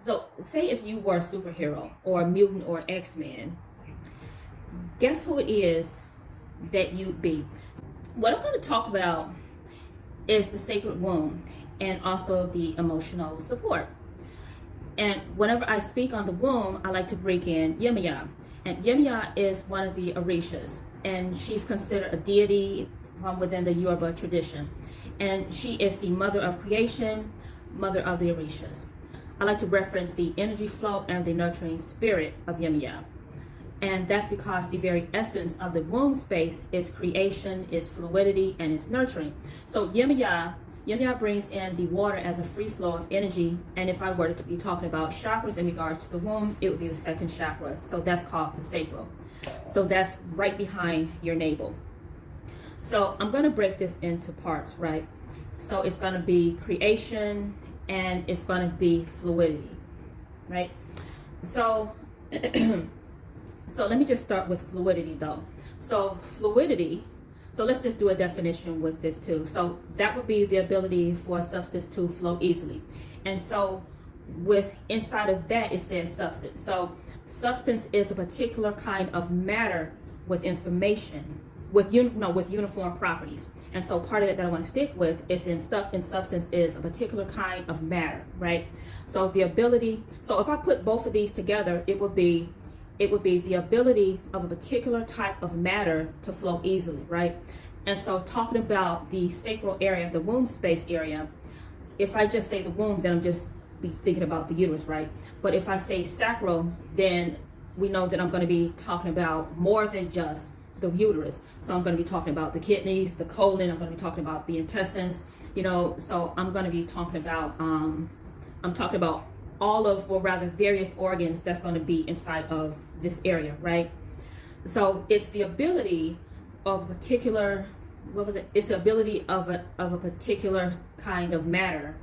So say if you were a superhero or a mutant or X-Men, guess who it is that you'd be? What I'm going to talk about is the sacred womb and also the emotional support. And whenever I speak on the womb, I like to bring in Timah. And Timah is one of the Orishas, and she's considered a deity from within the Yoruba tradition. And she is the mother of creation, mother of the Orishas. I like to reference the energy flow and the nurturing spirit of Timah. And that's because the very essence of the womb space is creation, is fluidity, and is nurturing. So Timah brings in the water as a free flow of energy. And if I were to be talking about chakras in regards to the womb, it would be the second chakra. So that's called the sacral. So that's right behind your navel. So I'm going to break this into parts, right? So it's going to be creation and it's going to be fluidity, right? So so let me just start with fluidity though. So fluidity, so let's just do a definition with this too. So that would be the ability for a substance to flow easily. And so with inside of that, it says substance. So substance is a particular kind of matter with information, with uniform properties. And so part of it that I want to stick with is in substance is a particular kind of matter, right? So the ability, so if I put both of these together, it would be the ability of a particular type of matter to flow easily, right? And so talking about the sacral area, the womb space area, if I just say the womb, then I'm just be thinking about the uterus, right? But if I say sacral, then we know that I'm going to be talking about more than just the uterus. So I'm going to be talking about the kidneys, the colon, I'm going to be talking about the intestines, so I'm going to be talking about, I'm talking about all of, or rather various organs that's going to be inside of this area, right? So it's the ability of a particular, it's the ability of a particular kind of matter,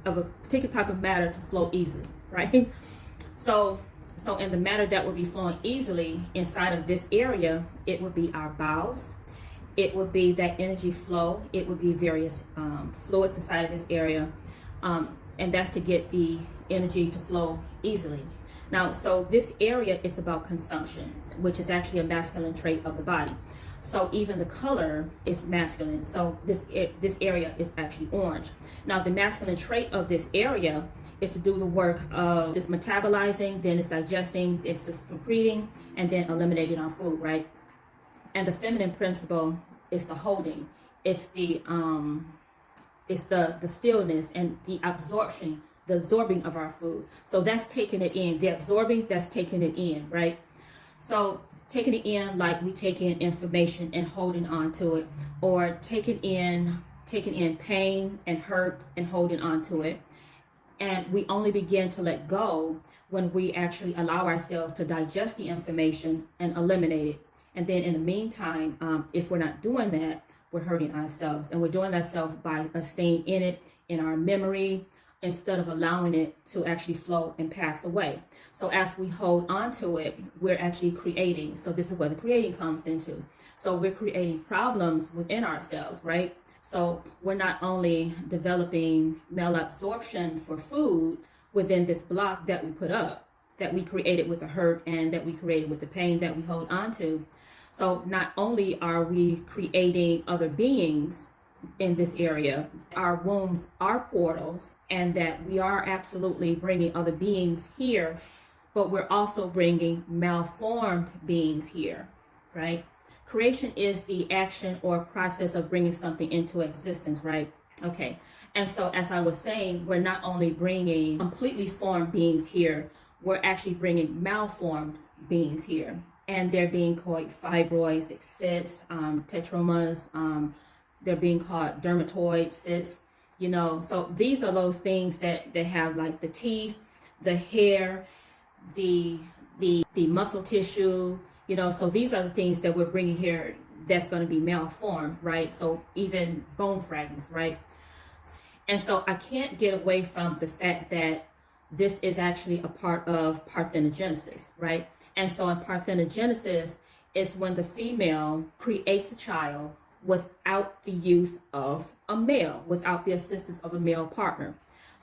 of a particular type of matter to flow easily, right? So in the matter that would be flowing easily inside of this area, it would be our bowels, it would be that energy flow, it would be various fluids inside of this area, and that's to get the energy to flow easily. Now, so this area is about consumption, which is actually a masculine trait of the body. So even the color is masculine. So this area is actually orange. Now, the masculine trait of this area is to do the work of just metabolizing, then it's digesting, it's secreting, and then eliminating our food, right? And the feminine principle is the holding. It's the stillness and the absorbing of our food. So that's taking it in. The absorbing, that's taking it in, right? So taking it in like we take in information and holding on to it, or taking in pain and hurt and holding on to it. And we only begin to let go when we actually allow ourselves to digest the information and eliminate it. And then in the meantime, if we're not doing that, we're hurting ourselves. And we're doing ourselves by staying in it, in our memory, instead of allowing it to actually flow and pass away. So as we hold on to it, we're actually creating. So this is where the creating comes into. So we're creating problems within ourselves, right? So we're not only developing malabsorption for food within this block that we put up, that we created with the hurt and that we created with the pain that we hold on to. So not only are we creating other beings in this area, our wombs are portals, and that we are absolutely bringing other beings here, but we're also bringing malformed beings here, right? Creation is the action or process of bringing something into existence, right? Okay. And so as I was saying, we're not only bringing completely formed beings here, we're actually bringing malformed beings here. And they're being called fibroids, like cysts, tetramas, they're being called dermatoid cysts, So these are those things that they have, like the teeth, the hair, the muscle tissue, So these are the things that we're bringing here that's going to be malformed, right? So even bone fragments, right? And so I can't get away from the fact that this is actually a part of parthenogenesis, right? And so in parthenogenesis is when the female creates a child without the use of a male, without the assistance of a male partner.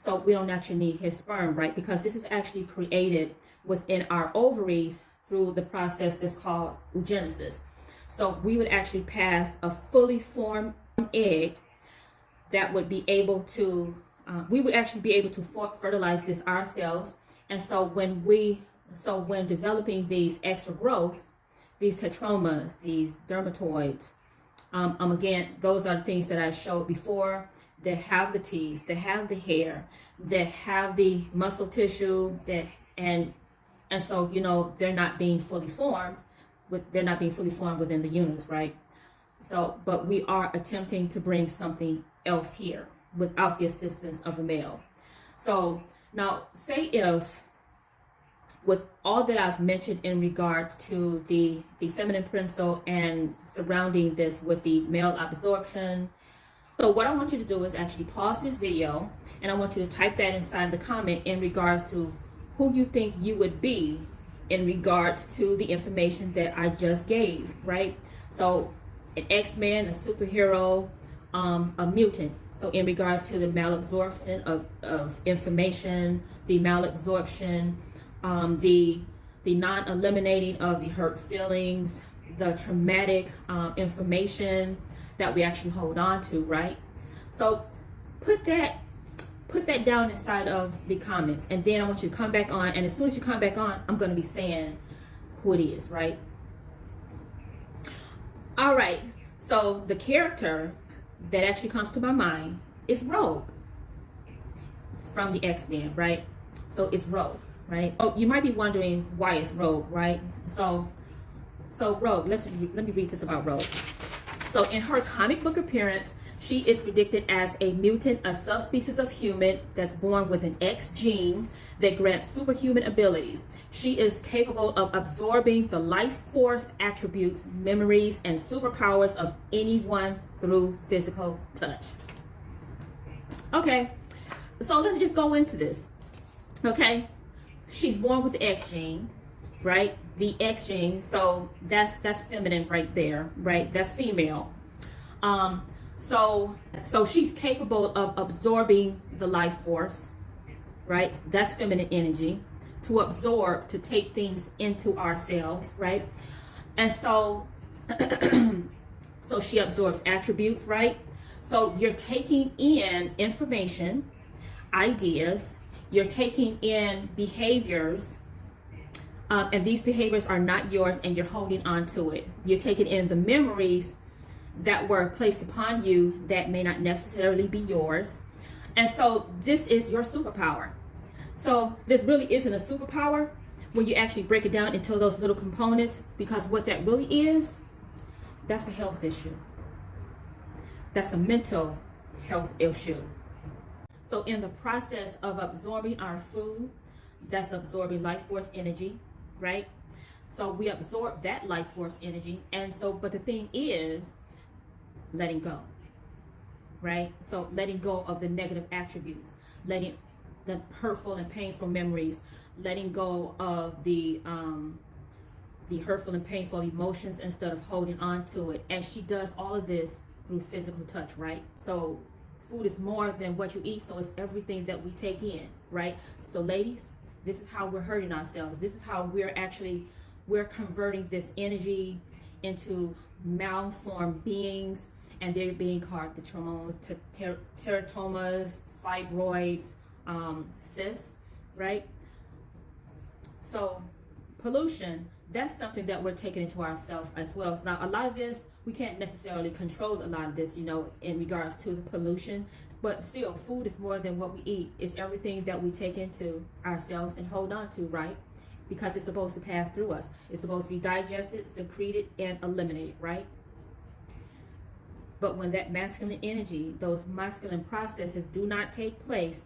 So we don't actually need his sperm, right? Because this is actually created within our ovaries through the process that's called oogenesis. So we would actually pass a fully formed egg that would be able to, we would actually be able to fertilize this ourselves. And so when developing these extra growth, these tetrasomas, these dermatoids, again, those are the things that I showed before, that have the teeth, that have the hair, that have the muscle tissue, and so, you know, they're not being fully formed within the uterus, right? So, but we are attempting to bring something else here without the assistance of a male. So now, say if, with all that I've mentioned in regards to the feminine principle and surrounding this with the male absorption, so what I want you to do is actually pause this video, and I want you to type that inside the comment in regards to who you think you would be in regards to the information that I just gave, right? So an X-Man, a superhero, a mutant. So in regards to the malabsorption of information, the malabsorption, the non-eliminating of the hurt feelings, the traumatic information that we actually hold on to, right? So put that down inside of the comments, and then I want you to come back on, and as soon as you come back on, I'm going to be saying who it is, right? All right, so the character that actually comes to my mind is Rogue from the X-Men, right? So it's Rogue, right? Oh, you might be wondering why it's Rogue, right? So Rogue, let me read this about Rogue. So in her comic book appearance, she is predicted as a mutant, a subspecies of human that's born with an X gene that grants superhuman abilities. She is capable of absorbing the life force attributes, memories, and superpowers of anyone through physical touch. Okay, so let's just go into this. Okay, she's born with the X gene, right? The X gene, so that's feminine right there, right? That's female. So she's capable of absorbing the life force, right? That's feminine energy, to absorb, to take things into ourselves, right? And so so she absorbs attributes, right? So you're taking in information, ideas, you're taking in behaviors, and these behaviors are not yours, and you're holding on to it. You're taking in the memories that were placed upon you that may not necessarily be yours. And so this is your superpower. So this really isn't a superpower when you actually break it down into those little components, because what that really is, that's a health issue. That's a mental health issue. So in the process of absorbing our food, that's absorbing life force energy, right? So we absorb that life force energy. And so, but the thing is, letting go, right? So letting go of the negative attributes, letting the hurtful and painful memories, letting go of the hurtful and painful emotions instead of holding on to it. And she does all of this through physical touch, right? So food is more than what you eat, so it's everything that we take in, right? So ladies, this is how we're hurting ourselves. This is how we're converting this energy into malformed beings, and they're being called the teratomas, fibroids, cysts, right? So pollution, that's something that we're taking into ourselves as well. Now, a lot of this, we can't necessarily control a lot of this, you know, in regards to the pollution, but still, food is more than what we eat. It's everything that we take into ourselves and hold on to, right? Because it's supposed to pass through us. It's supposed to be digested, secreted, and eliminated, right? But when that masculine energy, those masculine processes do not take place,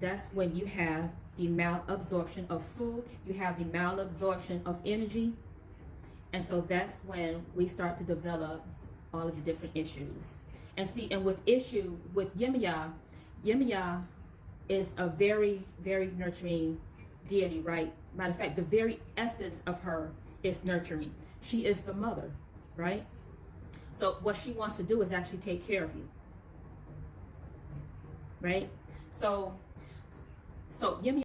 that's when you have the malabsorption of food, you have the malabsorption of energy, and so that's when we start to develop all of the different issues. And see, and with Timah, Timah is a very, very nurturing deity, right? Matter of fact, the very essence of her is nurturing. She is the mother, right? So what she wants to do is actually take care of you, right? So So give me